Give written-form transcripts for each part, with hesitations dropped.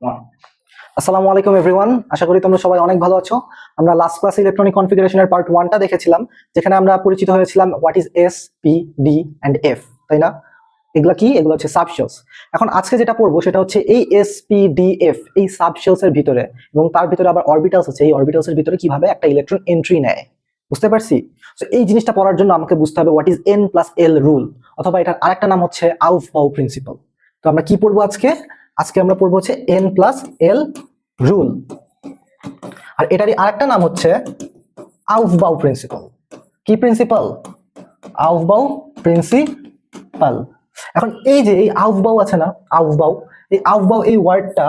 আসসালামু আলাইকুম এভরিওয়ান, আশা করি তোমরা সবাই অনেক ভালো আছো। আমরা লাস্ট ক্লাসে ইলেকট্রনিক কনফিগারেশনের পার্ট 1টা দেখেছিলাম, যেখানে আমরা পরিচিত হয়েছিলাম what is S, P, D and F, তাই না? এগুলা কি? এগুলো হচ্ছে সাবশেলস। এখন আজকে যেটা পড়বো সেটা হচ্ছে এই এস, পি, ডি, এফ এই সাবশেলস এর ভিতরে, এবং তার ভিতরে আবার অরবিটালস আছে, এই অরবিটালস এর ভিতরে কিভাবে একটা ইলেকট্রন এন্ট্রি নেয়। বুঝতে পারছি? তো এই জিনিসটা পড়ার জন্য আমাকে বুঝতে হবে what is an plus l rule, অথবা এটার আরেকটা নাম হচ্ছে আউফবাউ প্রিন্সিপাল। তো আমরা কি পড়বো আজকে? আজকে আমরা পড়বো হচ্ছে এন প্লাস এল রুল, আর এটারই আরেকটা নাম হচ্ছে আউফবাউ প্রিন্সিপাল। কি প্রিন্সিপাল? Aufbau principal. এখন এই যে এই আউফবাউ আছে না, আউফবাউ, এই আউফবাউ এই ওয়ার্ডটা,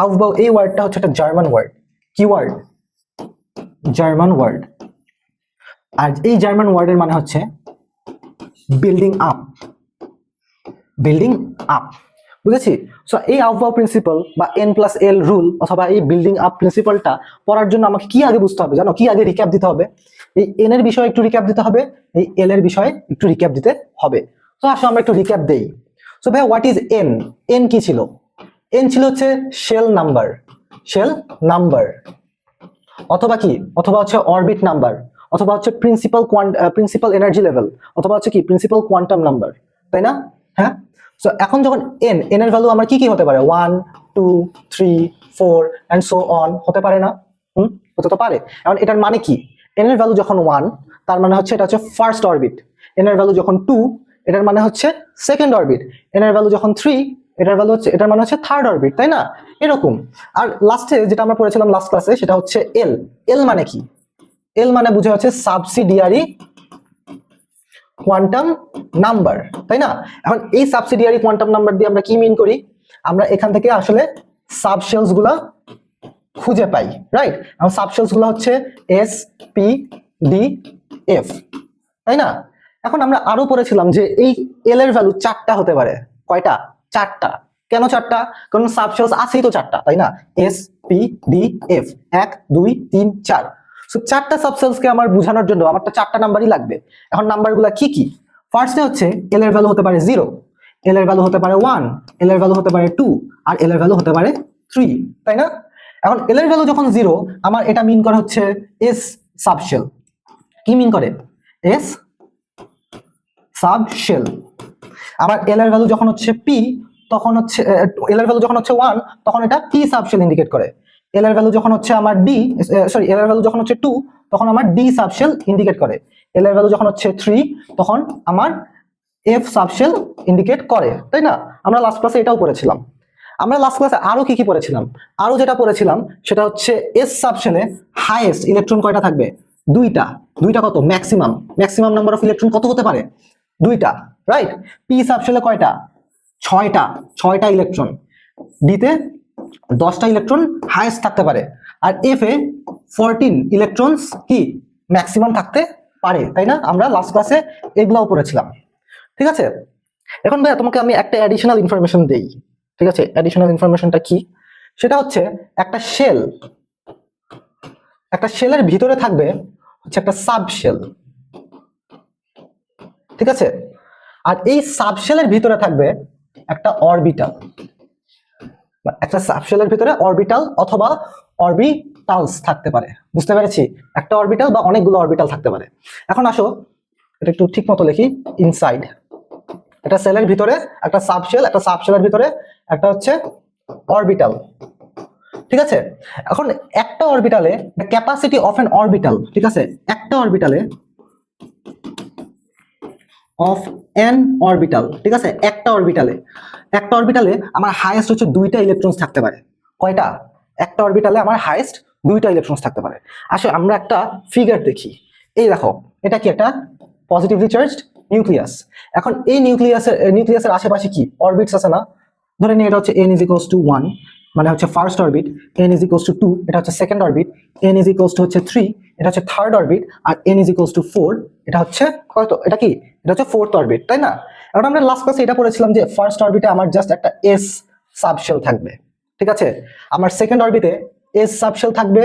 আউফবাউ এই ওয়ার্ডটা হচ্ছে একটা জার্মান ওয়ার্ড। কি ওয়ার্ড? German word. আর এই জার্মান ওয়ার্ডের মানে হচ্ছে বিল্ডিং আপ, বিল্ডিং আপ। বুঝেছি? সো এই আউফবাউ প্রিন্সিপাল বা এন প্লাস এল রুল অথবা এই বিল্ডিং আপ প্রিন্সিপালটা পড়ার জন্য আমাকে কি আগে বুঝতে হবে জানো? কি আগে রিক্যাপ দিতে হবে? এই এন এর বিষয়ে একটু রিক্যাপ দিতে হবে, এই এল এর বিষয়ে একটু রিক্যাপ দিতে হবে। তো আসলে আমরা একটু রিক্যাপ দেই। সো ভাই, হোয়াট ইজ এন? এন কি ছিল? এন ছিল হচ্ছে শেল নাম্বার, শেল নাম্বার, অথবা কি? অথবা হচ্ছে অরবিট নাম্বার, অথবা হচ্ছে প্রিন্সিপাল এনার্জি লেভেল, অথবা হচ্ছে কি প্রিন্সিপাল কোয়ান্টাম নাম্বার, তাই না? হ্যাঁ। সো এখন যখন এন এর ভ্যালু আমার কি কি হতে পারে? 1 2 3 4 এন্ড সো অন হতে পারে না? হতে তো পারে। এখন এটার মানে কি? এন এর ভ্যালু যখন 1, তার মানে হচ্ছে এটা হচ্ছে ফার্স্ট অরবিট। এন এর ভ্যালু যখন 2, এটার মানে হচ্ছে সেকেন্ড অরবিট। এন এর ভ্যালু যখন 3, এটার ভ্যালু হচ্ছে, এটার মানে হচ্ছে থার্ড অরবিট, তাই না? এরকম। আর লাস্টে যেটা আমরা পড়েছিলাম লাস্ট ক্লাসে, সেটা হচ্ছে এল। এল মানে কি? এল মানে বুঝে হচ্ছে সাবসিডিয়ারি কোয়ান্টাম নাম্বার, তাই না? এখন এই সাবসিডিয়ারি কোয়ান্টাম নাম্বার দিয়ে আমরা কি মিন করি? আমরা এখান থেকে আসলে সাবশেলস গুলা খুঁজে পাই, রাইট? এখন সাবশেলস গুলো হচ্ছে এস, পি, ডি, এফ, তাই না? এখন আমরা আরো পড়েছিলাম যে এই এল এর ভ্যালু 4টা হতে পারে। কয়টা? 4টা। কেন 4টা? কারণ সাবশেলস আছেই তো 4টা, তাই না? S, P, D, F, 1 2 3 4। So 4টা সাবশেলসকে আমার বোঝানোর জন্য আমার তো 4টা নাম্বারই লাগবে। এখন নাম্বারগুলো কি কি? ফার্স্টে হচ্ছে এল এর ভ্যালু হতে পারে 0, এল এর ভ্যালু হতে পারে 1, এল এর ভ্যালু হতে পারে 2, আর এল এর ভ্যালু হতে পারে 3, তাই না? এখন এল এর ভ্যালু যখন 0, আমার এটা মিন করে হচ্ছে এস সাবশেল। কি মিন করে? S subshell. আবার এল এর ভ্যালু যখন হচ্ছে পি, তখন হচ্ছে এল এর ভ্যালু যখন হচ্ছে 1, তখন এটা পি সাবশেল ইন্ডিকেট করে। এল এর ভ্যালু যখন হচ্ছে আমার ডি, সরি, এল এর ভ্যালু যখন হচ্ছে 2, তখন আমার ডি সাবশেল ইন্ডিকেট করে। এল এর ভ্যালু যখন হচ্ছে 3, তখন আমার এফ সাবশেল ইন্ডিকেট করে, তাই না? আমরা লাস্ট ক্লাসে এটাও পড়েছিলাম। আমরা লাস্ট ক্লাসে আরো কি কি পড়েছিলাম? আরো যেটা পড়েছিলাম সেটা হচ্ছে এস সাবশেলে হাইয়েস্ট ইলেকট্রন কয়টা থাকবে? 2টা। 2টা কত? Maximum. Maximum number of electron কত হতে পারে? 2টা, রাইট? পি সাবশেলে কয়টা? 6টা। 6টা ইলেকট্রন। ডিতে 10টা ইলেকট্রন হাইয়েস্ট থাকতে পারে। আর এফ এ 14 ইলেকট্রনস কি ম্যাক্সিমাম থাকতে পারে, তাই না? আমরা লাস্ট ক্লাসে এগুলাও পড়েছিলাম। ঠিক আছে? এখন ভাইয়া তোমাকে আমি একটা অ্যাডিশনাল ইনফরমেশন দেই। ঠিক আছে? অ্যাডিশনাল ইনফরমেশনটা কি? সেটা হচ্ছে একটা শেল, একটা শেলের ভিতরে থাকবে হচ্ছে একটা সাবশেল। ঠিক আছে? আর এই সাবশেলের ভিতরে থাকবে একটা অরবিটাল। একটা সাবশেলের ভিতরে অরবিটাল অথবা অরবিটালস থাকতে পারে। বুঝতে পেরেছি? একটা অরবিটাল বা অনেকগুলো অরবিটাল থাকতে পারে। এখন আসো এটা একটু ঠিক মতো লিখি। ইনসাইড একটা সেলের ভিতরে একটা সাবশেল, একটা সাবশেলের ভিতরে একটা হচ্ছে অরবিটাল। ঠিক আছে? এখন একটা অরবিটালে ক্যাপাসিটি অফ এন অরবিটাল, ঠিক আছে, একটা অরবিটালে অফ এন অরবিটাল, ঠিক আছে, একটা অরবিটালে আমার হাইয়েস্ট হচ্ছে 2টা ইলেকট্রনস থাকতে পারে। কয়টা? একটা অরবিটালে আমার হাইয়েস্ট 2টা ইলেকট্রনস থাকতে পারে। আসলে আমরা একটা ফিগার দেখি। এই দেখো, এটা কি? একটা পজিটিভলি চার্জড নিউক্লিয়াস। এখন এই নিউক্লিয়াসের আশেপাশে কি অরবিটস আছে না? ধরে নিই এটা হচ্ছে n = 1, মানে হচ্ছে ফার্স্ট অরবিট। n = 2, এটা হচ্ছে সেকেন্ড অরবিট। n হচ্ছে 3, এটা হচ্ছে থার্ড অরবিট। আর n = 4, এটা হচ্ছে কত? এটা কি? এটা হচ্ছে ফোর্থ অরবিট, তাই না? এখন আমরা লাস্ট ক্লাসে এটা পড়েছিলাম যে ফার্স্ট অরবিটে আমার জাস্ট একটা এস সাবশেল থাকবে। ঠিক আছে? আমার সেকেন্ড অরবিটে এস সাবশেল থাকবে,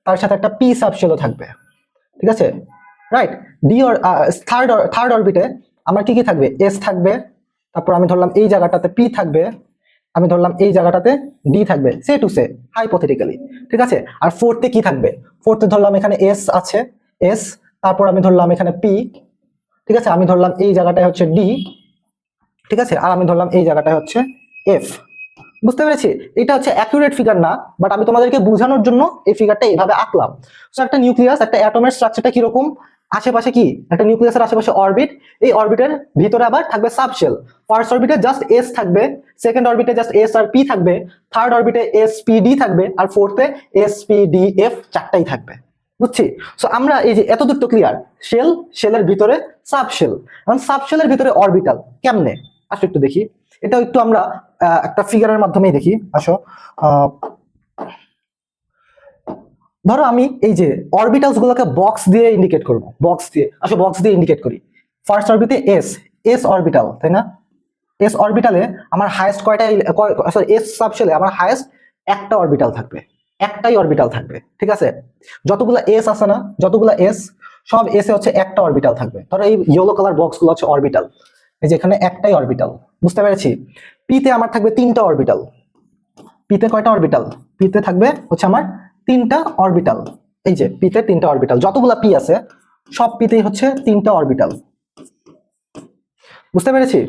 তার সাথে একটা পি সাবশেলও থাকবে। ঠিক আছে? রাইট? ডি অর থার্ড অরবিটে আমার কি কি থাকবে? এস থাকবে, তারপর আমি ধরলাম এই জায়গাটাতে পি থাকবে, আমি ধরলাম এই জায়গাটাতে ডি থাকবে, সে টু সে হাইপোথেটিক্যালি, ঠিক আছে। আর ফোর্থে কি থাকবে, ফোর্থে ধরলাম এখানে এস আছে, এস, তারপর আমি ধরলাম এখানে পি, ঠিক আছে, আমি ধরলাম এই জায়গাটায় হচ্ছে ডি, ঠিক আছে, আর আমি ধরলাম এই জায়গাটায় হচ্ছে এফ। বুঝতে পেরেছি? এটা হচ্ছে অ্যাকুরেট ফিগার না, বাট আমি তোমাদেরকে বোঝানোর জন্য এই ফিগারটা এইভাবে আঁকলাম। সো একটা নিউক্লিয়াস, একটা অ্যাটমের স্ট্রাকচারটা কিরকম, আশেপাশে কি একটা নিউক্লিয়াসের আশেপাশে অরবিট, এই অরবিটের ভিতরে আবার থাকবে সাবশেল। ফার্স্ট অরবিটে জাস্ট এস থাকবে, সেকেন্ড অরবিটে জাস্ট এস আর পি থাকবে, থার্ড অরবিটে এস পি ডি থাকবে, আর ফোর্থে এস পি ডি এফ চারটাই থাকবে। বুঝছি? সো আমরা এই যে এতদূর তো ক্লিয়ার, শেল, শেলের ভিতরে সাবশেল, এখন সাবশেলের ভিতরে অরবিটাল কেমনে আসো একটু দেখি। এটাও একটু আমরা একটা ফিগারের মাধ্যমেই দেখি, আসো। ধরো আমি এই যে অরবিটালস গুলোকে বক্স দিয়ে ইন্ডিকেট করব, বক্স দিয়ে, আসো বক্স দিয়ে ইন্ডিকেট করি। ফার্স্ট অরবিটে এস, এস অরবিটাল, তাই না? এস অরবিটালে আমার হাইয়েস্ট কয়টা, সরি এস সাবশেলে আমার হাইয়েস্ট একটা অরবিটাল থাকবে, একটাই অরবিটাল থাকবে, ঠিক আছে। যতগুলো এস আছে না, যতগুলো এস, সব এসে হচ্ছে একটা অরবিটাল থাকবে। ধরো এই ইয়েলো কালার বক্স গুলো হচ্ছে অরবিটাল, এই যে এখানে একটাই অরবিটাল। বুঝতে পেরেছি? পিতে আমার থাকবে তিনটা অরবিটাল। পিতে কয়টা অরবিটাল, পিতে থাকবে হচ্ছে আমার তিনটা অরবিটাল। এই যে পিতে তিনটা অরবিটাল, যতগুলা পি আছে সব পিতেই হচ্ছে তিনটা অরবিটাল। বুঝতে পেরেছি?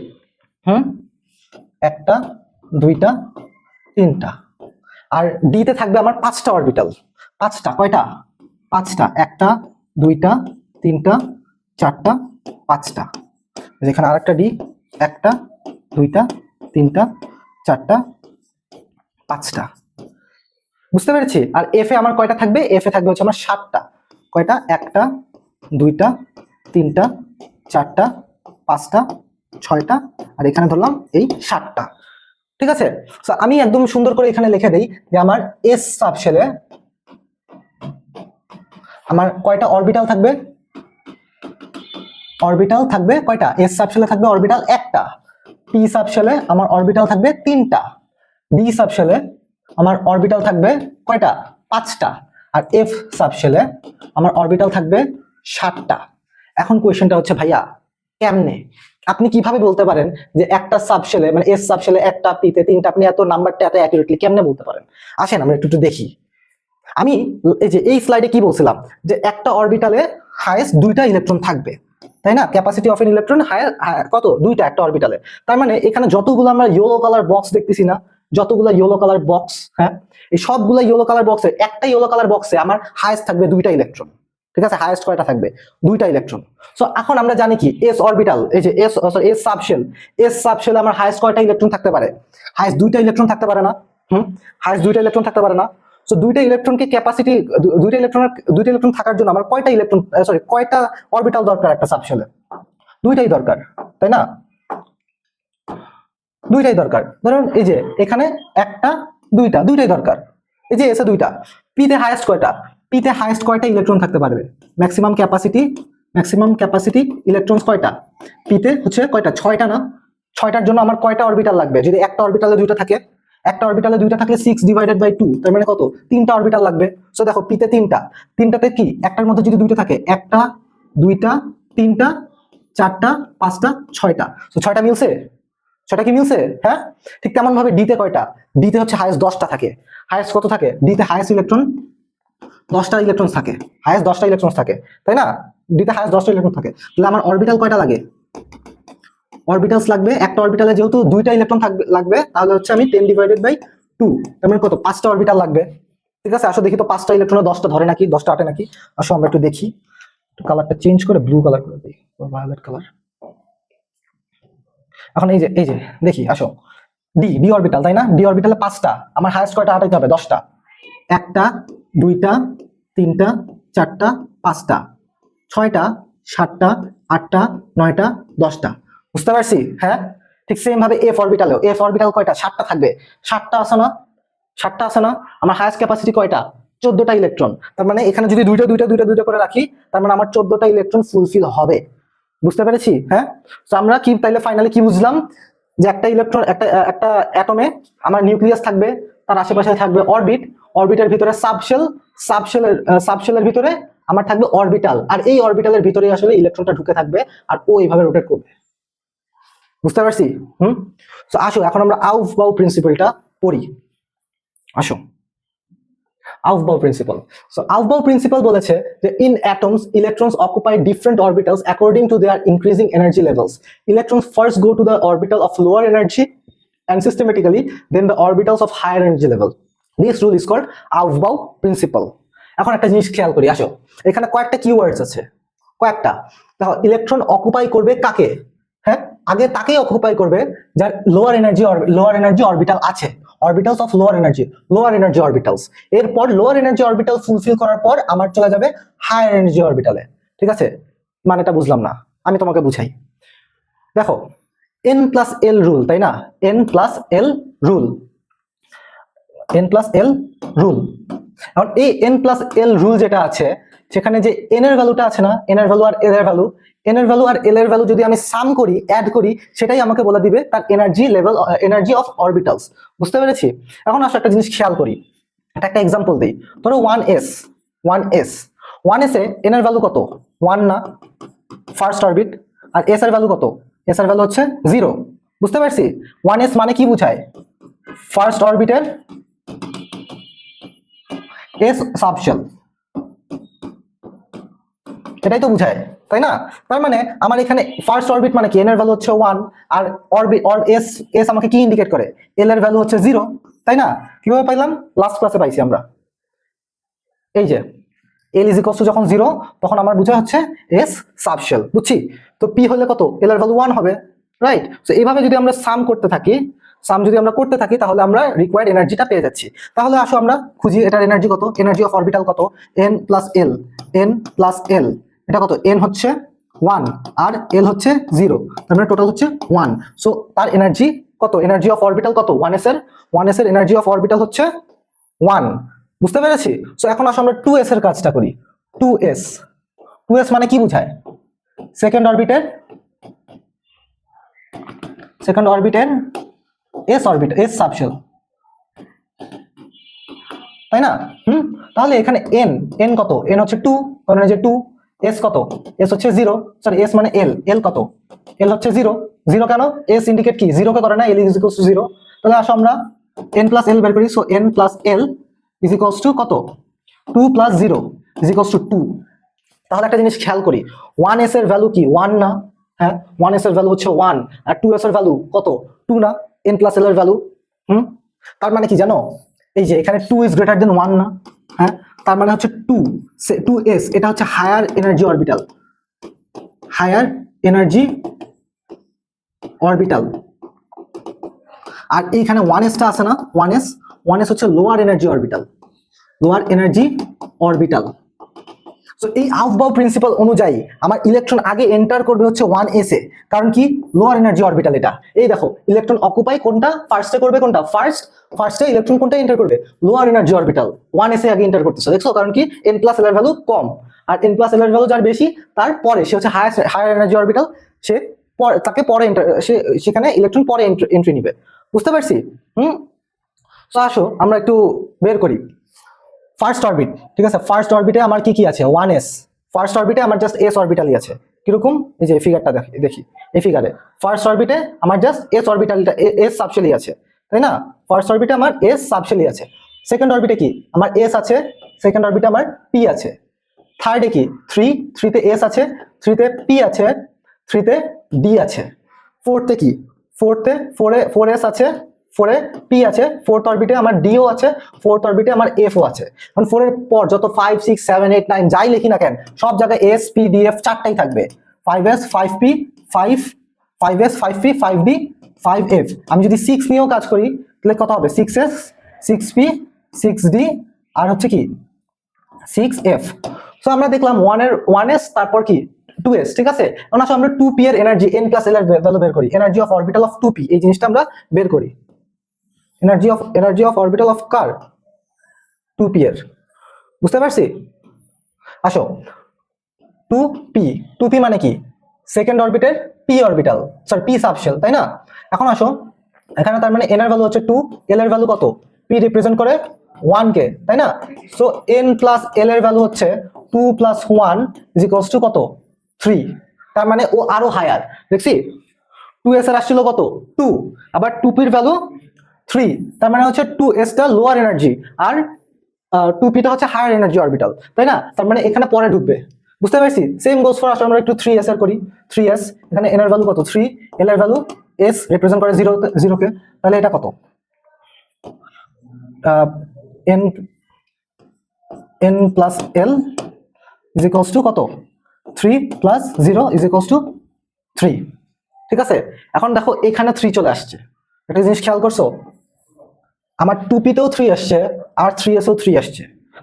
একটা, দুইটা, তিনটা। আর ডিতে থাকবে আমার পাঁচটা অরবিটাল। পাঁচটা, কয়টা? পাঁচটা, একটা, দুইটা, তিনটা, চারটা, পাঁচটা। যেখানে আরেকটা ডি, একটা, দুইটা, তিনটা, চারটা, পাঁচটা। বুঝতে পেরেছি? আর এফ এ আমার কয়টা থাকবে, এফ এ থাকবে হচ্ছে আমার সাতটা। কয়টা? একটা, দুইটা, তিনটা, চারটা, পাঁচটা, ছয়টা, আর এখানে ধরলাম এই সাতটা। ঠিক আছে? আমি একদম সুন্দর করে এখানে লিখে দেই যে আমার এস সাবশেলে আমার কয়টা অরবিটাল থাকবে, অরবিটাল থাকবে কয়টা, এস সাবশেলে থাকবে অরবিটাল একটা, পি সাবশেলে আমার অরবিটাল থাকবে তিনটা, ডি সাবশেলে আমার অরবিটাল থাকবে কয়টা, পাঁচটা, আর এফ সাবশেলে আমার অরবিটাল থাকবে সাতটা। এখন কোয়েশ্চেনটা হচ্ছে ভাইয়া কেমনে, আপনি কিভাবে বলতে পারেন যে একটা সাবশেলে মানে এস সাবশেলে একটা, পিতে তিনটা, আপনি এত নাম্বারটা এত অ্যাকুরেটলি কেমনে বলতে পারেন? আসেন আমরা একটু দেখি। আমি এই যে এই স্লাইডে কি বলছিলাম যে একটা অরবিটালে হাইয়েস্ট দুইটা ইলেকট্রন থাকবে, তাই না? ক্যাপাসিটি অফ এন ইলেকট্রন কত, দুইটা একটা অরবিটালে। তার মানে এখানে যতগুলো আমরা ইয়েলো কালার বক্স দেখতেছি না, যতগুলো ইয়েলো কালার বক্স, হ্যাঁ, এই সবগুলো ইয়েলো কালার বক্সে একটা ইয়েলো কালার বক্সে আমার হাইয়েস্ট থাকবে দুইটা ইলেকট্রন। ঠিক আছে? হাইয়েস্ট কয়টা থাকবে, দুইটা ইলেকট্রন। সো এখন আমরা জানি কি এস অরবিটাল, এই যে এস এস সাবশেল, এস সাবশেলে আমার হাইয়েস্ট কয়টা ইলেকট্রন থাকতে পারে, হাইয়েস্ট দুইটা ইলেকট্রন থাকতে পারে না? হাইয়েস্ট দুইটা ইলেকট্রন থাকতে পারে না? সো দুইটা ইলেকট্রনকে ক্যাপাসিটি, দুইটা ইলেকট্রন থাকার জন্য আমার কয়টা ইলেকট্রন, সরি কয়টা অরবিটাল দরকার একটা সাবশেলে? দুইটাই দরকার, তাই না? দুইটাই দরকার। ধরুন এই যে এখানে একটা, দুইটা, দুইটাই দরকার। এই যে এসে দুইটা। পিতে হাইয়েস্ট কয়টা, পিতে হাইয়েস্ট কয়টা ইলেকট্রন থাকতে পারবে, ম্যাক্সিমাম ক্যাপাসিটি ইলেকট্রনস কয়টা পিতে হচ্ছে, কয়টা, ছয়টা না? ছয়টার জন্য আমার কয়টা অরবিটাল লাগবে, যদি একটা অরবিটালে দুইটা থাকে, একটা অরবিটালে দুইটা থাকলে 6/2, তার মানে কত, তিনটা অরবিটাল লাগবে। সো দেখো পিতে তিনটা, তিনটাতে কি একটার মধ্যে যদি দুইটা থাকে, একটা, দুইটা, তিনটা, চারটা, পাঁচটা, ছয়টা। তো ছয়টা মিলছে, ছয়টা কি মিলছে? হ্যাঁ। ঠিক তেমন ভাবে ডিতে কয়টা, ডিতে হচ্ছে হাইয়েস্ট 10টা থাকে। হাইয়েস্ট কত থাকে ডিতে, হাইয়েস্ট ইলেকট্রন 10টা ইলেকট্রন থাকে, হাইয়েস্ট 10টা ইলেকট্রন থাকে, তাই না? ডিতে হাইয়েস্ট 10টা ইলেকট্রন থাকে। তাহলে আমার অরবিটাল কয়টা লাগে, অরবিটালস লাগবে, একটা অরবিটালে যেহেতু দুইটা ইলেকট্রন লাগবে, তাহলে হচ্ছে আমি 10/2, তার মানে কত, 5টা অরবিটাল লাগবে। ঠিক আছে? আসো দেখি তো 5টা ইলেকট্রন 10টা ধরে নাকি, 10টা আটে নাকি। আসো আমরা একটু দেখি, কালারটা চেঞ্জ করে ব্লু কালার করে দিই, ভায়োলেট কালার। এখন এই যে দেখি, আসো ডি অরবিটাল, তাই না? ডি অরবিটালে 5টা, আমার হাইয়েস্ট কয়টা আটাইতে হবে, 10টা। একটা, দুইটা, তিনটা, চারটা, পাঁচটা, ছয়টা, সাতটা, আটটা, নয়টা, 10টা। বুঝতে পারছি? হ্যাঁ। ঠিক সেম ভাবে এফ অরবিটালেও, এফ অরবিটাল কয়টা, 7টা থাকবে। 7টা আছে না, 7টা আছে না? আমার হাইয়েস্ট ক্যাপাসিটি কয়টা, 14টা ইলেকট্রন। তার মানে এখানে যদি দুইটা করে রাখি, তার মানে আমার 14টা ইলেকট্রন ফুলফিল হবে। বুঝতে পেরেছি? হ্যাঁ। তো আমরা কি তাইলে ফাইনালি কি বুঝলাম, যে একটা ইলেকট্রন, একটা অ্যাটমে আমার নিউক্লিয়াস থাকবে, তার আশেপাশে থাকবে অরবিট, অরবিটের ভিতরে সাবশেলের ভিতরে আমার থাকবে অরবিটাল, আর এই অরবিটালের ভিতরে আসলে ইলেকট্রনটা ঢুকে থাকবে, আর ও এইভাবে রোটেট করবে। বুঝতে পারছি? তো আসো এখন আমরা আউফবাউ প্রিন্সিপালটা পড়ি। আসো, Aufbau principal. So Aufbau principal বলেছে যে in atoms electrons occupy different orbitals according to their increasing energy levels. Electrons first go to the orbital of lower energy and systematically then the orbitals of higher energy level. This rule is called Aufbau principle. এখন একটা জিনিস খেয়াল করি, আসো এখানে কয়েকটা keywords আছে, কয়েকটা। দেখো, ইলেকট্রন অকুপাই করবে কাকে? হ্যাঁ, আগে তাকেই অকুপাই করবে যার লোয়ার এনার্জি অরবিটাল আছে, orbitals of lower energy orbitals. এরপর লোয়ার এনার্জি অরবিটাল ফুলফিল করার পর আমার চলে যাবে হায়ার এনার্জি অরবিটালে। ঠিক আছে, মানেটা বুঝলাম না, আমি তোমাকে বুঝাই। দেখো, n প্লাস এল রুল, তাই না? n প্লাস এল রুল, এখন এই n প্লাস এল রুল যেটা আছে, সেখানে যে n এর ভ্যালুটা আছে না, n এর ভ্যালু আর l এর ভ্যালু, n এর ভ্যালু আর l এর ভ্যালু যদি আমি সাম করি, অ্যাড করি, সেটাই আমাকে বলে দিবে তার energy level, energy of orbitals. বুঝতে পেরেছি? এখন আসলে একটা জিনিস খেয়াল করি, এটা একটা এক্সাম্পল দিই। ধরো 1s এ n এর ভ্যালু কত? 1 না, ফার্স্ট অরবিট। আর s এর ভ্যালু কত? s এর ভ্যালু হচ্ছে 0। বুঝতে পারছি? 1s মানে কি বোঝায়? ফার্স্ট অরবিটের s সাবশেল, এটাই তো বোঝায়, তাই না? তার মানে আমার এখানে ফার্স্ট অরবিট মানে কি? n এর ভ্যালু হচ্ছে 1, আর s আমাকে কি ইন্ডিকেট করে? l এর ভ্যালু হচ্ছে 0, তাই না? কিভাবে পাইলাম? লাস্ট ক্লাসে পাইছি আমরা। এই যে l ইজ ইকুয়াল টু যখন 0, তখন আমার বোঝা হচ্ছে s সাবশেল। বুঝছি? তো p হলে কত? l এর ভ্যালু 1 হবে, রাইট? সো এইভাবে যদি আমরা সাম করতে থাকি, তাহলে আমরা রিকোয়ার্ড এনার্জিটা পেয়ে যাচ্ছি। তাহলে আসো আমরা খুঁজি এটার এনার্জি কত, এনার্জি অফ অরবিটাল কত? n প্লাস l, এটা কত? n হচ্ছে 1 আর l হচ্ছে 0, তার মানে টোটাল হচ্ছে 1। সো তার এনার্জি কত? এনার্জি অফ অরবিটাল কত? 1s এর এনার্জি অফ অরবিটাল হচ্ছে 1। বুঝতে পেরেছি? সো এখন আসো আমরা 2s এর কাজটা করি। 2s মানে কি বোঝায়? সেকেন্ড অরবিটের s সাবশেল, তাই না? তাহলে এখানে n কত? n হচ্ছে 2, কারণ এই যে 2। s কত? s হচ্ছে 0, সরি s মানে l কত? l হচ্ছে 0 কেন? s ইন্ডিকেট কি? 0 কে করে না, l ইজ ইকুয়ালস টু 0। তাহলে আসো আমরা n প্লাস l বের করি। So n plus l is equals two কত? 2 প্লাস 0 ইজ ইকুয়ালস টু 2। তাহলে একটা জিনিস খেয়াল করি, 1s এর ভ্যালু কি? 1 না? হ্যাঁ, 1s এর ভ্যালু হচ্ছে 1, আর 2s এর ভ্যালু কত? 2 না? n প্লাস l এর ভ্যালু। তার মানে কি জানো? এই যে এখানে 2 ইজ গ্রেটার দেন 1 না? হ্যাঁ, তার মানে হচ্ছে 2s এটা হচ্ছে হায়ার এনার্জি অরবিটাল। আর এইখানে 1s টা আছে না, 1s হচ্ছে লোয়ার এনার্জি অরবিটাল। তো এই আউফবাউ প্রিন্সিপাল অনুযায়ী আমার ইলেকট্রন আগে এন্টার করবে হচ্ছে 1s এ, কারণ কি? লোয়ার এনার্জি অরবিটাল এটা। এই দেখো, ইলেকট্রন অকুপাই কোনটা? ফার্স্টে করবে কোনটা? ফার্স্টে ইলেকট্রন কোনটা এন্টার করবে? লোয়ার এনার্জি অরবিটাল 1s এ আগে এন্টার করতেছে। দেখছো? কারণ কি? n প্লাস l এর ভ্যালু কম, আর n প্লাস l এর ভ্যালু যার বেশি, তার পরে সে হচ্ছে হায়ার এনার্জি অরবিটাল, সে তাকে পরে সেখানে ইলেকট্রন পরে এন্ট্রি নিবে। বুঝতে পারছি? তো আসো আমরা একটু বের করি ফার্স্ট অরবিট। ঠিক আছে, ফার্স্ট অরবিটে আমার কি আছে? 1s। ফার্স্ট অরবিটে আমার জাস্ট s অরবিটালই আছে। কিরকম? এই যে ফিগারটা দেখি, এই ফিগারে ফার্স্ট অরবিটে আমার জাস্ট s অরবিটালটা, s সাবশেলই আছে, তাই না? ফার্স্ট অরবিটে আমার s সাবশেলই আছে। সেকেন্ড অরবিটে কি? আমার s আছে, সেকেন্ড অরবিটে আমার p আছে। থার্ডে কি? 3 তে s আছে, 3 তে p আছে, 3 তে d আছে। ফোর্থে কি? 4s আছে, 4 এ p আছে, ফোর্থ অরবিটে আমার d ও আছে, ফোর্থ অরবিটে আমার f ও আছে। কারণ 4 এর পর যত 5 6 7 8 9 যাই লিখি না কেন, সব জায়গায় s p d f চারটাই থাকবে। 5s 5p 5s 5p 5d 5f। আমি যদি 6 নিয়েও কাজ করি, তাহলে কত হবে? 6s 6p 6d আর হচ্ছে কি? 6f। সো আমরা দেখলাম 1s, তারপর কি? 2s। ঠিক আছে, এখন আসলে আমরা 2p এর এনার্জি, n প্লাস l এর ভ্যালু বের করি। Energy of orbital of 2p, এই জিনিসটা আমরা বের করি। এনার্জি অফ অরবিটাল অফ কার? 2p এর। বুঝতে পারছি? আসো, 2p মানে কি? সেকেন্ড অরবিটের p orbital, sorry p subshell, তাই না? এখন আসো, এখানে তার মানে n এর ভ্যালু হচ্ছে 2, l এর ভ্যালু কত? p রিপ্রেজেন্ট করে 1 কে, তাই না? সো n প্লাস l এর ভ্যালু হচ্ছে 2 প্লাস 1 ইজ ইকুয়ালস টু কত? 3। তার মানে ও আরো হায়ার। দেখছি? 2s এর আসছিল কত 2, আবার 2p এর ভ্যালু 3, তার মানে হচ্ছে 2s টা লোয়ার এনার্জি আর 2p টা হচ্ছে হায়ার এনার্জি অরবিটাল, তাই না? তার মানে এখানে পরে ঢুকবে, বুঝতে পারছি? সেম গোস ফর আসলে আমরা একটু 3s এর করি। 3s এখানে n এর ভ্যালু কত 3, l এর ভ্যালু s রিপ্রেজেন্ট করে 0 কে, তাহলে এটা কত n n plus l is equals two কত 3 প্লাস 0 ইজ ইকুয়ালস টু 3, ঠিক আছে? এখন দেখো এখানে 3 চলে আসছে, একটা জিনিস খেয়াল করছো, আমার 2p তেও 3 আসছে আর 3s এও 3 আসছে,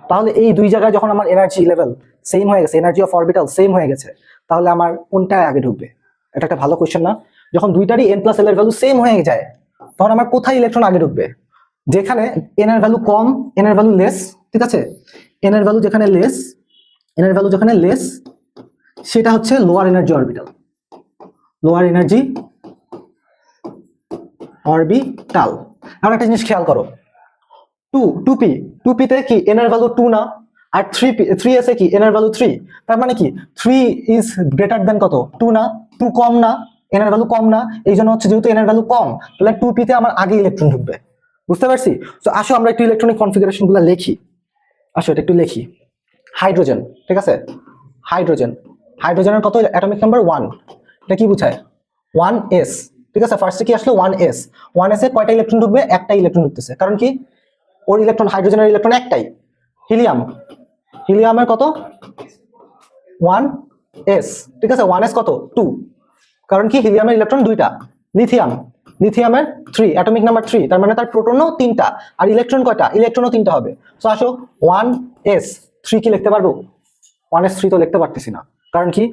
তাহলে এই দুই জায়গায় যখন আমার এনার্জি লেভেল সেম হয়ে গেছে, এনার্জি অফ অরবিটাল সেম হয়ে গেছে, তাহলে আমার কোনটা আগে ঢুকবে? এটা একটা ভালো কোশ্চেন না? যখন দুইটারই n প্লাস l এর ভ্যালু সেম হয়ে যায়, তখন আমার কোথায় ইলেকট্রন আগে ঢুকবে? যেখানে n এর ভ্যালু কম, n এর ভ্যালু লেস, ঠিক আছে? n এর ভ্যালু যেখানে লেস, n এর ভ্যালু যেখানে লেস, সেটা হচ্ছে lower energy orbital, lower energy orbital. আর একটা জিনিস খেয়াল করো, 2p তে কি n এর ভ্যালু 2 না, আর 3s এ কি n এর ভ্যালু 3, তার মানে কি 3 ইজ গ্রেটার দ্যান কত 2 না, 2 কম না, n এর ভ্যালু কম না, এই জন্য হচ্ছে যেহেতু n এর ভ্যালু কম, তাহলে 2p তে আমার আগে ইলেকট্রন ঢুকবে, বুঝতে পারছি? তো আসো আমরা একটু ইলেকট্রনিক কনফিগারেশন গুলো লিখি, আসো এটা একটু লিখি। হাইড্রোজেন, ঠিক আছে? হাইড্রোজেনের কত অ্যাটমিক নাম্বার 1, এটা কি বোঝায় 1s, ঠিক আছে? ফার্স্টে কি আসলো 1s, 1s এ কয়টা ইলেকট্রন ঢুকবে? একটা ইলেকট্রন ঢুকতেছে, কারণ কি ওর ইলেকট্রন, হাইড্রোজেনের ইলেকট্রন একটাই। হিলিয়ামের কত 1s, ঠিক আছে? 1s কত 2, কারণ কি হিলিয়ামের ইলেকট্রন দুইটা। লিথিয়ামের 3, অ্যাটমিক নাম্বার 3, তার মানে তার প্রোটনও 3টা আর ইলেকট্রন কয়টা? ইলেকট্রনও 3টা হবে। সো আসো 1s 3 কি লিখতে পারবো? 1s 3 তো লিখতে পারতেছি না, কারণ কি?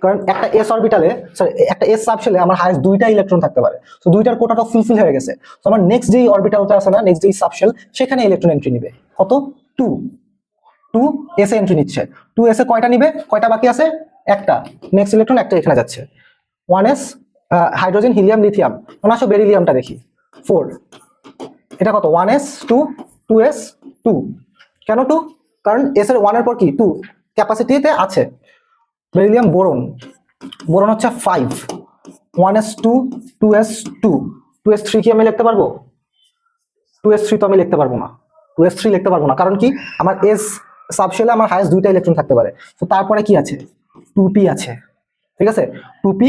কারণ একটা s অরবিটালে, সরি একটা s সাবশেলে আমার হাইয়েস্ট দুইটা ইলেকট্রন থাকতে পারে, তো দুইটার কোটাটা ফুলফিল হয়ে গেছে। তো আমার নেক্সট যেই অরবিটালটা আছে না, নেক্সট যেই সাবশেল, সেখানে ইলেকট্রন এন্ট্রি নিবে কত 2 s এ এন্ট্রি নিচ্ছে। 2s এ কয়টা নিবে? কয়টা বাকি আছে? একটা, নেক্সট ইলেকট্রন একটা এখানে যাচ্ছে। 1s hydrogen, helium, lithium. এখন আসো বেরিলিয়ামটা দেখি 4, এটা কত 1s 2, 2s 2, কেন 2? কারণ s এর 1 এর পর কি 2 ক্যাপাসিটিতে আছে। বেরিলিয়াম, বোরন হচ্ছে 5, 1s 2, 2s 2, 2s 3 কি আমি লিখতে পারবো? 2s 3 তো আমি লিখতে পারবো না, 2s 3 লিখতে পারবো না, কারণ কি আমার s সাবশেলে আমার হাইয়েস্ট দুইটা ইলেকট্রন থাকতে পারে। তো তারপরে কি আছে? 2p আছে, ঠিক আছে? 2p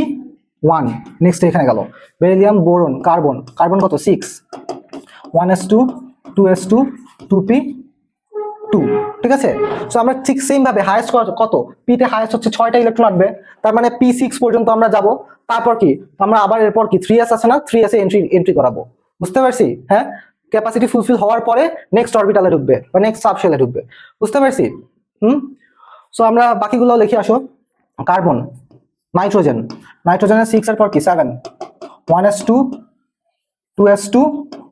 1, নেক্সট এখানে গেল বেরিলিয়াম, বোরন, কার্বন কত 6, 1s 2, 2s 2, 2p 2, ঠিক আছে? সো আমরা ঠিক সেম ভাবে হাইয়েস্ট কত p তে হাইয়েস্ট হচ্ছে 6টা ইলেকট্রন আসবে, তার মানে p6 পর্যন্ত আমরা যাব। তারপর কি আমরা আবার এরপর কি 3s আছে না, 3s এ এন্ট্রি করাবো, বুঝতে পারছি? হ্যাঁ, ক্যাপাসিটি ফুলফিল হওয়ার পরে নেক্সট অরবিটালে ঢুকবে বা নেক্সট সাবশেলে ঢুকবে, বুঝতে পারছি? সো আমরা বাকিগুলো লিখে আসো। কার্বন, নাইট্রোজেনের 6 এর পর কি 7, 1s 2, 2s 2,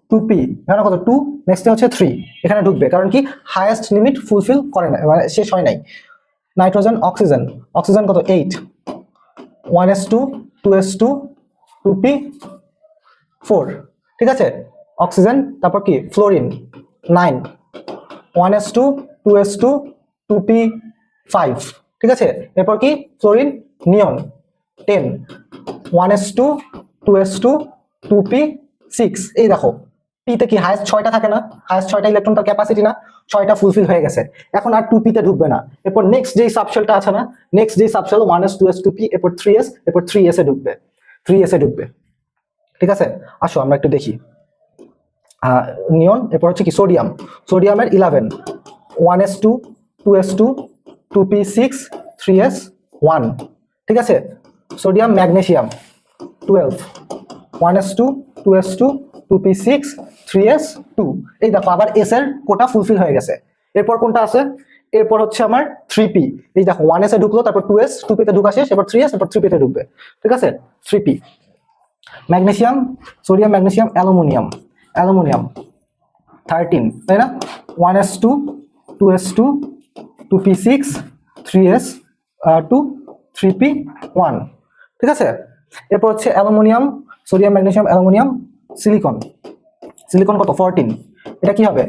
2p, এখানে কত 2, নেক্সট হচ্ছে 3, এখানে ঢুকবে, কারণ কি হাইয়েস্ট লিমিট ফুলফিল করে না, মানে শেষ হয় নাই। নাইট্রোজেন, অক্সিজেন কত 8, 1s 2, 2s 2, 2p 4, ঠিক আছে? অক্সিজেন, তারপর কি ফ্লোরিন 9, 1s 2, 2s 2, 2p 5, ঠিক আছে? এরপর কি ফ্লোরিন, নিয়ন 10, 1s 2, 2s 2, 2p 6। এই দেখো p তে কি হাইয়েস্ট 6টা থাকে না, হাইয়েস্ট 6টা ইলেকট্রন তার ক্যাপাসিটি না, 6টা ফুলফিল হয়ে গেছে, এখন আর 2p তে ঢুকবে না। এরপর নেক্সট যেই সাবশেলটা আছে না, নেক্সট যেই সাবশেল 1s 2s 2p, এরপর 3s, এরপর 3s এ ঢুকবে, 3s এ ঢুকবে, ঠিক আছে? আসো আমরা একটু দেখি। নিয়ন, এরপর হচ্ছে কি সোডিয়ামের 11, 1s 2, 2s 2, 2p 6, 3s 1, ঠিক আছে? Sodium, magnesium 12, 1s 2, 2s 2, 2p 6, 3s 2। এই দেখো আবার s এর কোটা ফুলফিল হয়ে গেছে। এরপর কোনটা আছে? এরপর হচ্ছে আমার 3p, এই দেখো 1s এ ঢুকলো, তারপর 2s, 2p তে ঢুকা শেষ, এরপর 3s, এরপর 3p তে ঢুকবে, ঠিক আছে? 3p, magnesium, sodium, magnesium, aluminium 13, তাই না? 1s 2, 2s 2, 2p 6, 3s 2, 3p 1, ঠিক আছে? এরপর হচ্ছে aluminium, sodium, magnesium, aluminium, silicon কত 14, এটা কি হবে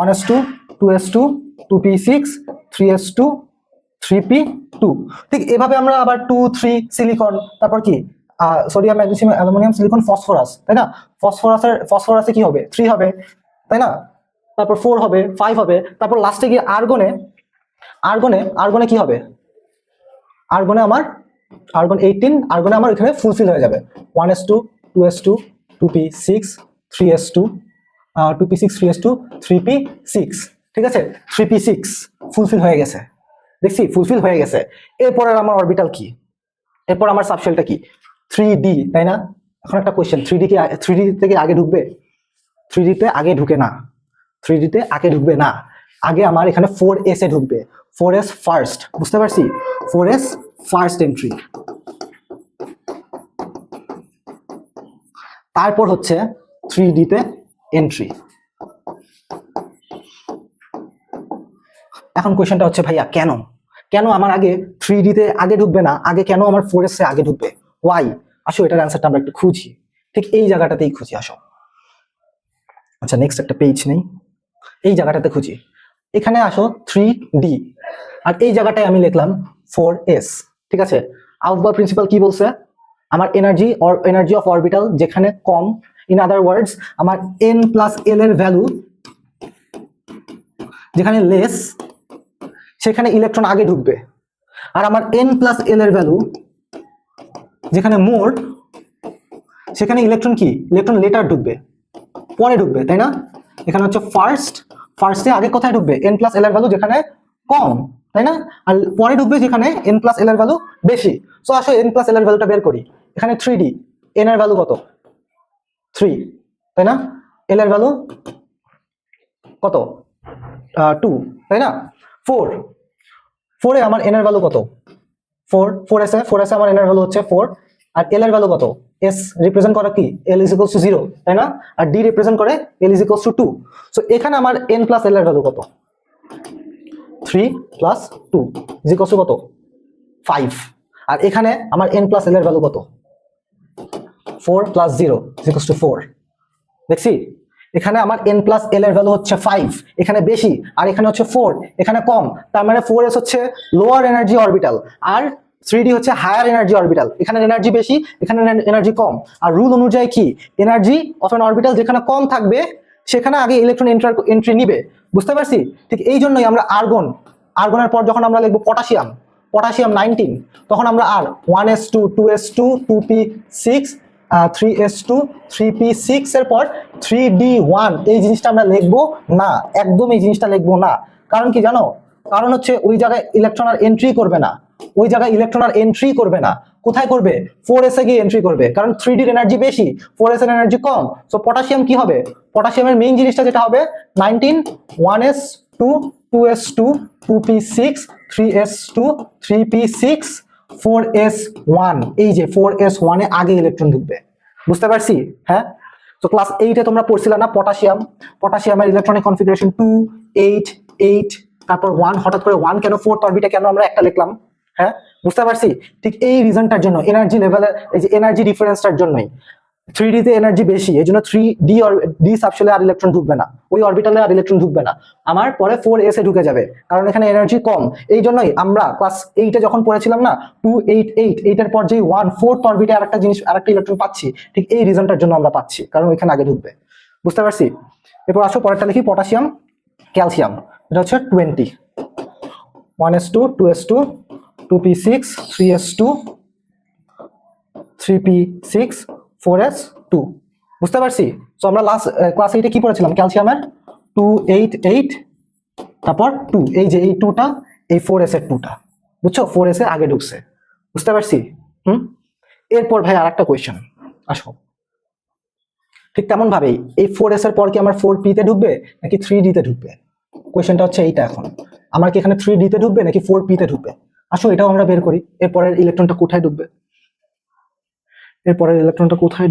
1s 2, 2s 2, 2p 6, 3s 2, 3p 2। ঠিক এভাবে আমরা আবার 2 3 সিলিকন, তারপর কি sodium, magnesium, aluminium, silicon, phosphorus, তাই না? ফসফরাসে কি হবে? 3 হবে, তাই না? তারপর 4 হবে, 5 হবে, তারপর লাস্টে গিয়ে আর্গনে কি হবে? আর্গনে 18, আর্গনে আমার এখানে ফুলফিল হয়ে যাবে 1s2, 2s2, 2p6, 3s2, 2p6, 3s2, 3p6, ঠিক আছে? 3p6 ফুলফিল হয়ে গেছে, দেখছি ফুলফিল হয়ে গেছে। এরপর আমার অরবিটাল কি? এরপর আমার সাবশেলটা কি? 3d, তাই না? এখন একটা কোশ্চেন, 3d কি 3d থেকে আগে ঢুকবে? 3d তে আগে ঢুকে না, 3d তে আগে ঢুকবে না, আগে আমার এখানে 4s এ ঢুকবে। 4s ফার্স্ট, বুঝতে পারছি? 4s ফার্স্ট এন্ট্রি, তারপর হচ্ছে 3d তে এন্ট্রি। এখন কোশ্চেনটা হচ্ছে ভাইয়া কেন কেন আমার আগে 3d তে আগে ঢুকবে না, আগে কেন আমার 4s এ আগে ঢুকবে? ওয়াই? আসো এটার অ্যান্সারটা আমরা একটু খুঁজি, ঠিক এই জায়গাটাতেই খুঁজি, আসো। আচ্ছা নেক্সট একটা পেজ নেই, এই জায়গাটাতে খুঁজি। এখানে আসো 3d, আর এই জায়গাটায় আমি লিখলাম 4s, ঠিক আছে? আউসবার্গ প্রিন্সিপাল কি বলছে? আমার এনার্জি অফ অরবিটাল যেখানে কম, ইন আদার ওয়ার্ডস আমার n প্লাস l এর ভ্যালু যেখানে লেস, সেখানে ইলেকট্রন আগে ঢুকবে, আর আমার n প্লাস l এর ভ্যালু যেখানে মোর, সেখানে ইলেকট্রন লেটার ঢুকবে, পরে ঢুকবে, তাই না? এখানে হচ্ছে ফার্স্টে আগে কোথায় ঢুকবে? n প্লাস l এর ভ্যালু যেখানে কম, তাই না? আর পরে ঢুকবে যেখানে n প্লাস l এর ভ্যালু বেশি। সো আসো n প্লাস l এর ভ্যালুটা বের করি। এখানে 3d, n এর ভ্যালু কত? 3, তাই না? l এর ভ্যালু কত? 2, তাই না? 4 এ আমার n এর ভ্যালু কত? 4 এস এ আমার n এর ভ্যালু হচ্ছে 4, আর l এর ভ্যালু কত? s রিপ্রেজেন্ট করে কি? l ইজ ইকুয়ালস টু 0, তাই না? আর d রিপ্রেজেন্ট করে l is equals to 2। So এখানে আমার n প্লাস l এর ভ্যালু কত? 3 প্লাস 2 ইজ ইকুয়ালস টু কত? 5। আর এখানে আমার n প্লাস l এর ভ্যালু কত? 4 প্লাস 0 ইজ ইকুয়ালস টু 4। দেখছি এখানে আমার n প্লাস l এর ভ্যালু হচ্ছে 5, এখানে বেশি, আর এখানে হচ্ছে 4, এখানে কম। তার মানে 4s হচ্ছে লোয়ার এনার্জি অরবিটাল, আর 3d হচ্ছে হায়ার এনার্জি অরবিটাল। এখানে এনার্জি বেশি, এখানে এনার্জি কম। আর রুল অনুযায়ী কি? এনার্জি অফ অ্যান অরবিটাল যেখানে কম থাকবে সেখানে আগে ইলেকট্রন এন্ট্রি নিবে, বুঝতে পারছি? ঠিক এই জন্যই আমরা আর্গনের পর যখন আমরা লিখবো পটাশিয়াম 19, তখন আমরা আর 1s2, 2s2, 2p6, 3s2, 3p6 এর পর 3d1 এই জিনিসটা আমরা লিখবো না, একদম এই জিনিসটা লিখবো না। কারণ কি জানো? কারণ হচ্ছে ওই জায়গায় ইলেকট্রন আর এন্ট্রি করবে না, কোথায় করবে? 4s এ গিয়ে এন্ট্রি করবে, কারণ 3d এর এনার্জি বেশি, 4s এর এনার্জি কম। সো পটাশিয়াম কি হবে? পটাশিয়ামের মেইন জিনিসটা যেটা হবে 19, 1s2, 2s2, 2p6, 3s2, 3p6, 4s1, এই যে 4s1 এ আগে ইলেকট্রন ঢুকবে, বুঝতে পারছি? হ্যাঁ, তো ক্লাস 8 এ তোমরা পড়ছিলে না পটাশিয়ামের ইলেকট্রনিক কনফিগারেশন 2, 8, 8, তারপর 1, হঠাৎ করে 1 কেন? 4th অরবিটে কেন আমরা একটা লিখলাম? হ্যাঁ, বুঝতে পারছি? ঠিক এই রিজনটার জন্য, এনার্জি লেভেলের এই যে এনার্জি ডিফারেন্সটার জন্যই। 3d তে এনার্জি বেশি, এই জন্য 3d ডি সাবশেলে আর ইলেকট্রন ঢুকবে না, ওই অরবিটালে আর ইলেকট্রন ঢুকবে না, আমার পরে 4s এ ঢুকে যাবে, কারণ এখানে এনার্জি কম। এই জন্যই আমরা ক্লাস 8 এ যখন পড়েছিলাম না 288 এর পর যে 4th অরবিটে আরেকটা ইলেকট্রন পাচ্ছি, ঠিক এই রিজনটার জন্য আমরা পাচ্ছি, কারণ ওইখানে আগে ঢুকবে, বুঝতে পারছি? এরপর আসো পরেরটা লিখি, পটাশিয়াম ক্যালসিয়াম। এটা হচ্ছে 20, 1s2, 2s2, 2p6, 3s2, 3p6, 4s2, বুঝতে পারছি? তো আমরা লাস্ট ক্লাস 8 এ কি পড়েছিলাম? ক্যালসিয়ামের 288, তারপর 2, এই যে এই 2টা, এই 4s এর 2টা, বুঝছো? 4s এর আগে ঢুকছে, বুঝতে পারছি? এরপর ভাই আরেকটা কোয়েশ্চেন, আসো। ঠিক তেমন ভাবেই এই 4s এর পর কি আমার 4p তে ঢুকবে নাকি 3d তে ঢুকবে? কোয়েশ্চেনটা হচ্ছে এইটা। এখন আমার কি এখানে 3d তে ঢুকবে নাকি 4p তে ঢুকবে? আসো এটাও আমরা বের করি। এরপরের ইলেকট্রনটা কোথায়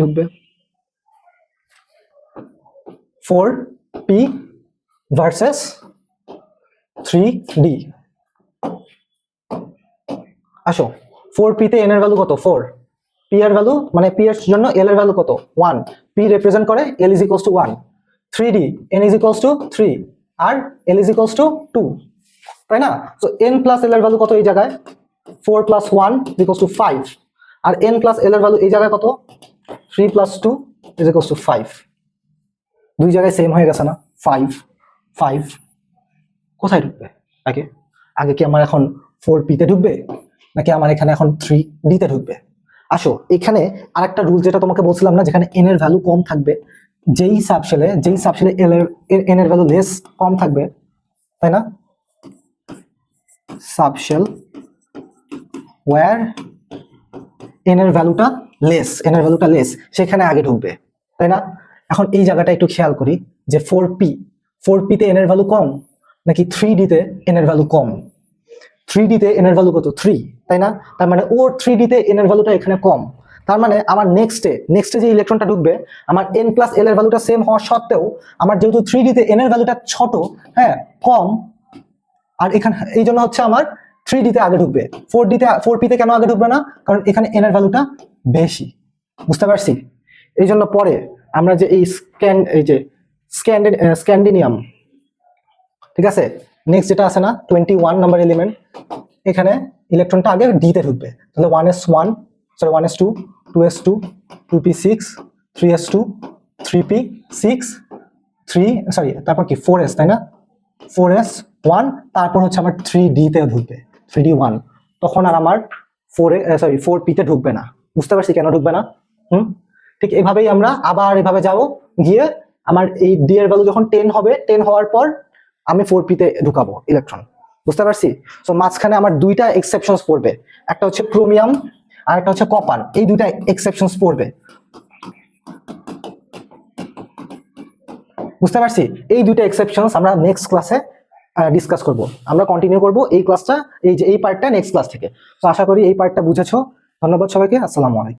ঢুকবে? 4p versus 3d। আসো 4p তে n এর ভ্যালু কত? 4। p এর ভ্যালু মানে p এর জন্য l এর ভ্যালু কত? 1। p রিপ্রেজেন্ট করে l is equals to 1। 3d n is equals to 3 আর l ইজ ইকুয়ালস টু 2, তাই না? সো n প্লাস l এর ভ্যালু কত এই জায়গায়? 4 প্লাস 1 ইকুয়ালস টু 5। আর n প্লাস l এর ভ্যালু এই জায়গায় কত 3 + 2 = 5 দুই জায়গায় সেম হয়ে গেছে না 5 5 কোথায় ঢুকবে আগে আগে কি আমার এখন 4p তে ঢুকবে নাকি আমার এখানে এখন 3d তে ঢুকবে আসো এখানে আরেকটা রুল যেটা তোমাকে বলছিলাম না যেখানে n এর ভ্যালু কম থাকবে যেই সাবশেলে l এর n এর ভ্যালু লেস কম থাকবে তাই না সাবশেল where n এর ভ্যালুটা লেস সেখানে আগে ঢুকবে তাই না এখন এই জায়গাটা একটু খেয়াল করি যে 4p তে n এর ভ্যালু কম নাকি 3d তে n এর ভ্যালু কম 3d তে n এর ভ্যালু কত 3 তাই না তার মানে ওর 3d তে n এর ভ্যালুটা এখানে কম তার মানে আমার নেক্সটে যে ইলেকট্রনটা ঢুকবে আমার n প্লাস l এর ভ্যালুটা সেম হওয়া সত্ত্বেও আমার যেহেতু 3d তে n এর ভ্যালুটা ছোট হ্যাঁ কম আর এখানে এই জন্য হচ্ছে আমার 3d তে আগে ঢুকবে 4p তে কেন আগে ঢুকবে না কারণ এখানে n এর ভ্যালুটা বেশি বুঝতে পারছি এই জন্য পরে আমরা যে এই স্ক্যান্ডিনিয়াম ঠিক আছে নেক্সট যেটা আছে না 21 নাম্বার এলিমেন্ট এখানে ইলেকট্রনটা আগে d তে ঢুকবে তাহলে 1s1 sorry 1s2 2s2 2p6 3s2 3p6 3 sorry তারপর কি 4s তাই না 4s1 তারপর হচ্ছে আমার 3d তে ঢুকবে 3d1 তখন আর আমার 4p তে ঢুকবে না বুঝতে পারছি কেন ঢুকবে না ঠিক এভাবেই আমরা আবার এভাবে যাব গিয়ে আমার এই d এর ভ্যালু যখন 10 হবে 10 হওয়ার পর আমি 4p তে ঢুকাবো ইলেকট্রন বুঝতে পারছি সো মাঝখানে আমার দুইটা এক্সেপশনস পড়বে একটা হচ্ছে ক্রোমিয়াম আর একটা হচ্ছে কপার এই দুইটা এক্সেপশনস পড়বে বুঝতে পারছি এই দুইটা এক্সেপশনস আমরা নেক্সট ক্লাসে ডিসকাস করব আমরা কন্টিনিউ করব এই ক্লাসটা এই পার্টটা নেক্সট ক্লাস থেকে তো আশা করি এই পার্টটা বুঝেছো ধন্যবাদ সবাইকে আসসালামু আলাইকুম